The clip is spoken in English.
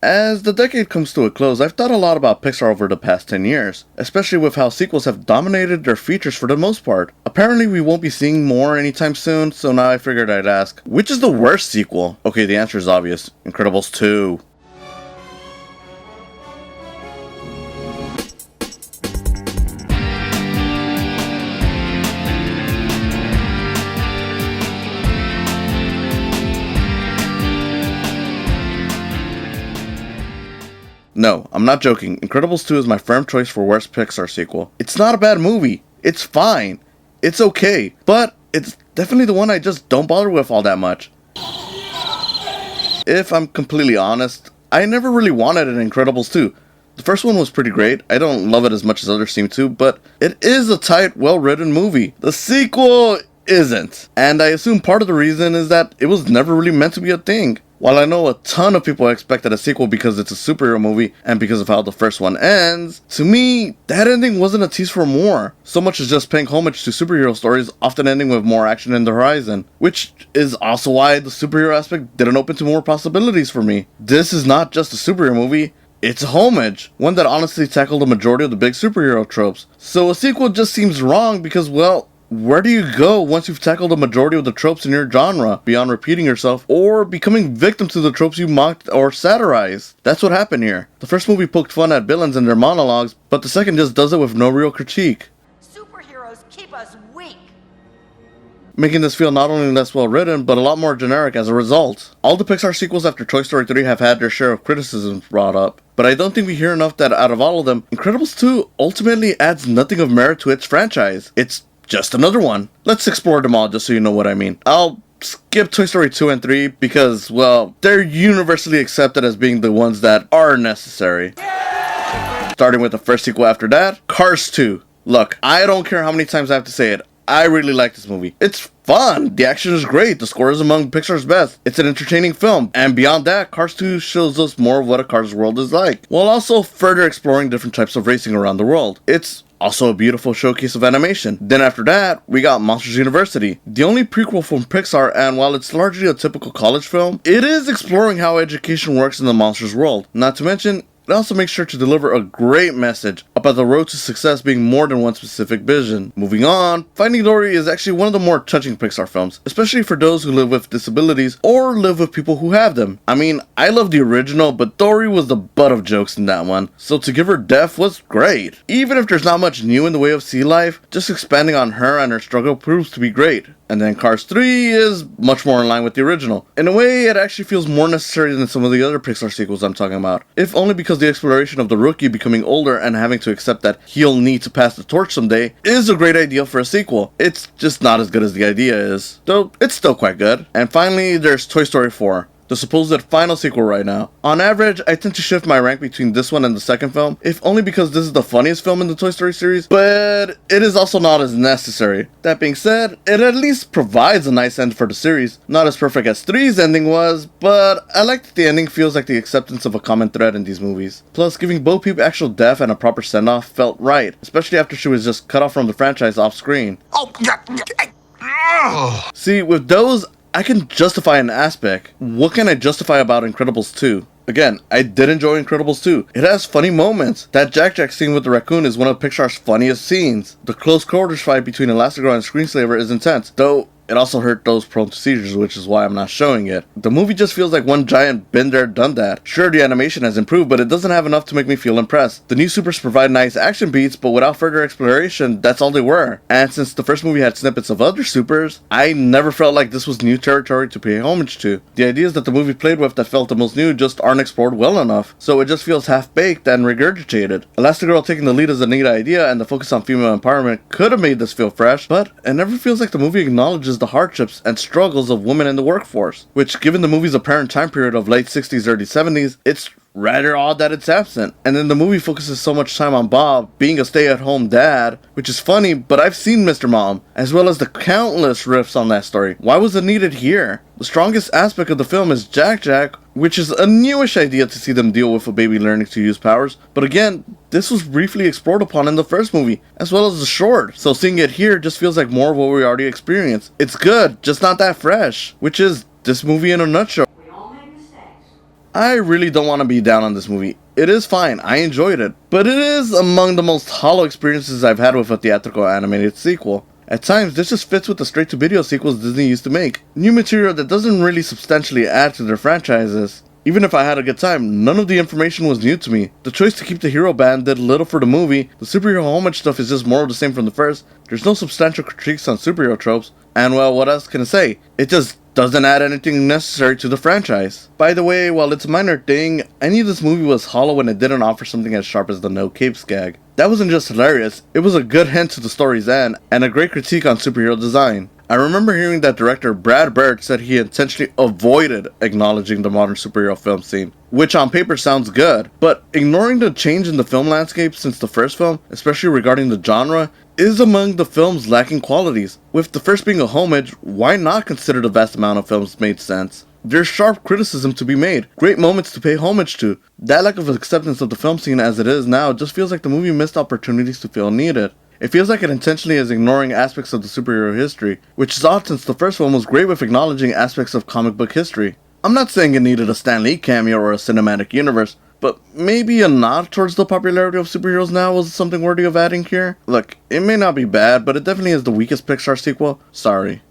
As the decade comes to a close, I've thought a lot about Pixar over the past 10 years, especially with how sequels have dominated their features for the most part. Apparently we won't be seeing more anytime soon, so now I figured I'd ask, which is the worst sequel? Okay, the answer is obvious. Incredibles 2. No, I'm not joking. Incredibles 2 is my firm choice for worst Pixar sequel. It's not a bad movie. It's fine. It's okay. But it's definitely the one I just don't bother with all that much. If I'm completely honest, I never really wanted an Incredibles 2. The first one was pretty great. I don't love it as much as others seem to, but it is a tight, well-written movie. The sequel isn't. And I assume part of the reason is that it was never really meant to be a thing. While I know a ton of people expected a sequel because it's a superhero movie and because of how the first one ends, to me, that ending wasn't a tease for more, so much as just paying homage to superhero stories often ending with more action in the horizon, which is also why the superhero aspect didn't open to more possibilities for me. This is not just a superhero movie, it's a homage, one that honestly tackled the majority of the big superhero tropes. So a sequel just seems wrong because, well, where do you go once you've tackled the majority of the tropes in your genre, beyond repeating yourself, or becoming victim to the tropes you mocked or satirized? That's what happened here. The first movie poked fun at villains and their monologues, but the second just does it with no real critique. Superheroes keep us weak! Making this feel not only less well written, but a lot more generic as a result. All the Pixar sequels after Toy Story 3 have had their share of criticisms brought up, but I don't think we hear enough that out of all of them, Incredibles 2 ultimately adds nothing of merit to its franchise. It's just another one. Let's explore them all just so you know what I mean. I'll skip Toy Story 2 and 3 because, well, they're universally accepted as being the ones that are necessary. Starting with the first sequel after that, Cars 2. Look, I don't care how many times I have to say it, I really like this movie. It's fun, the action is great, the score is among Pixar's best, it's an entertaining film, and beyond that, Cars 2 shows us more of what a Cars world is like, while also further exploring different types of racing around the world. It's also a beautiful showcase of animation. Then after that, we got Monsters University, the only prequel from Pixar, and while it's largely a typical college film, it is exploring how education works in the Monsters world. Not to mention, it also makes sure to deliver a great message about the road to success being more than one specific vision. Moving on, Finding Dory is actually one of the more touching Pixar films, especially for those who live with disabilities or live with people who have them. I mean, I love the original, but Dory was the butt of jokes in that one, so to give her death was great. Even if there's not much new in the way of sea life, just expanding on her and her struggle proves to be great. And then Cars 3 is much more in line with the original. In a way, it actually feels more necessary than some of the other Pixar sequels I'm talking about, if only because the exploration of the rookie becoming older and having to accept that he'll need to pass the torch someday is a great idea for a sequel. It's just not as good as the idea is, though it's still quite good. And finally, there's Toy Story 4. The supposed final sequel right now. On average, I tend to shift my rank between this one and the second film, if only because this is the funniest film in the Toy Story series, but it is also not as necessary. That being said, it at least provides a nice end for the series. Not as perfect as 3's ending was, but I like that the ending feels like the acceptance of a common thread in these movies. Plus, giving Bo Peep actual death and a proper send-off felt right, especially after she was just cut off from the franchise off screen. See, with those, I can justify an aspect. What can I justify about Incredibles 2? Again, I did enjoy Incredibles 2. It has funny moments. That Jack scene with the raccoon is one of Pixar's funniest scenes. The close quarters fight between Elastigirl and Screenslaver is intense, though it also hurt those prone to seizures, which is why I'm not showing it. The movie just feels like one giant been there, done that. Sure, the animation has improved, but it doesn't have enough to make me feel impressed. The new supers provide nice action beats, but without further exploration, that's all they were. And since the first movie had snippets of other supers, I never felt like this was new territory to pay homage to. The ideas that the movie played with that felt the most new just aren't explored well enough, so it just feels half-baked and regurgitated. Elastigirl taking the lead is a neat idea, and the focus on female empowerment could have made this feel fresh, but it never feels like the movie acknowledges the hardships and struggles of women in the workforce, which, given the movie's apparent time period of late 60s, early 70s, it's rather odd that it's absent. And then the movie focuses so much time on Bob being a stay-at-home dad, which is funny, but I've seen Mr. Mom, as well as the countless riffs on that story. Why was it needed here? The strongest aspect of the film is Jack, which is a newish idea to see them deal with a baby learning to use powers, but again, this was briefly explored upon in the first movie, as well as the short, so seeing it here just feels like more of what we already experienced. It's good, just not that fresh, which is this movie in a nutshell. I really don't want to be down on this movie. It is fine, I enjoyed it, but it is among the most hollow experiences I've had with a theatrical animated sequel. At times, this just fits with the straight-to-video sequels Disney used to make. New material that doesn't really substantially add to their franchises. Even if I had a good time, none of the information was new to me. The choice to keep the hero band did little for the movie, the superhero homage stuff is just more of the same from the first, there's no substantial critiques on superhero tropes, and well, what else can I say? It just doesn't add anything necessary to the franchise. By the way, while it's a minor thing, I knew this movie was hollow when it didn't offer something as sharp as the no capes gag. That wasn't just hilarious, it was a good hint to the story's end, and a great critique on superhero design. I remember hearing that director Brad Bird said he intentionally avoided acknowledging the modern superhero film scene, which on paper sounds good, but ignoring the change in the film landscape since the first film, especially regarding the genre, is among the film's lacking qualities. With the first being a homage, why not consider the vast amount of films made sense? There's sharp criticism to be made, great moments to pay homage to. That lack of acceptance of the film scene as it is now just feels like the movie missed opportunities to feel needed. It feels like it intentionally is ignoring aspects of the superhero history, which is odd since the first one was great with acknowledging aspects of comic book history. I'm not saying it needed a Stan Lee cameo or a cinematic universe, but maybe a nod towards the popularity of superheroes now was something worthy of adding here? Look, it may not be bad, but it definitely is the weakest Pixar sequel. Sorry.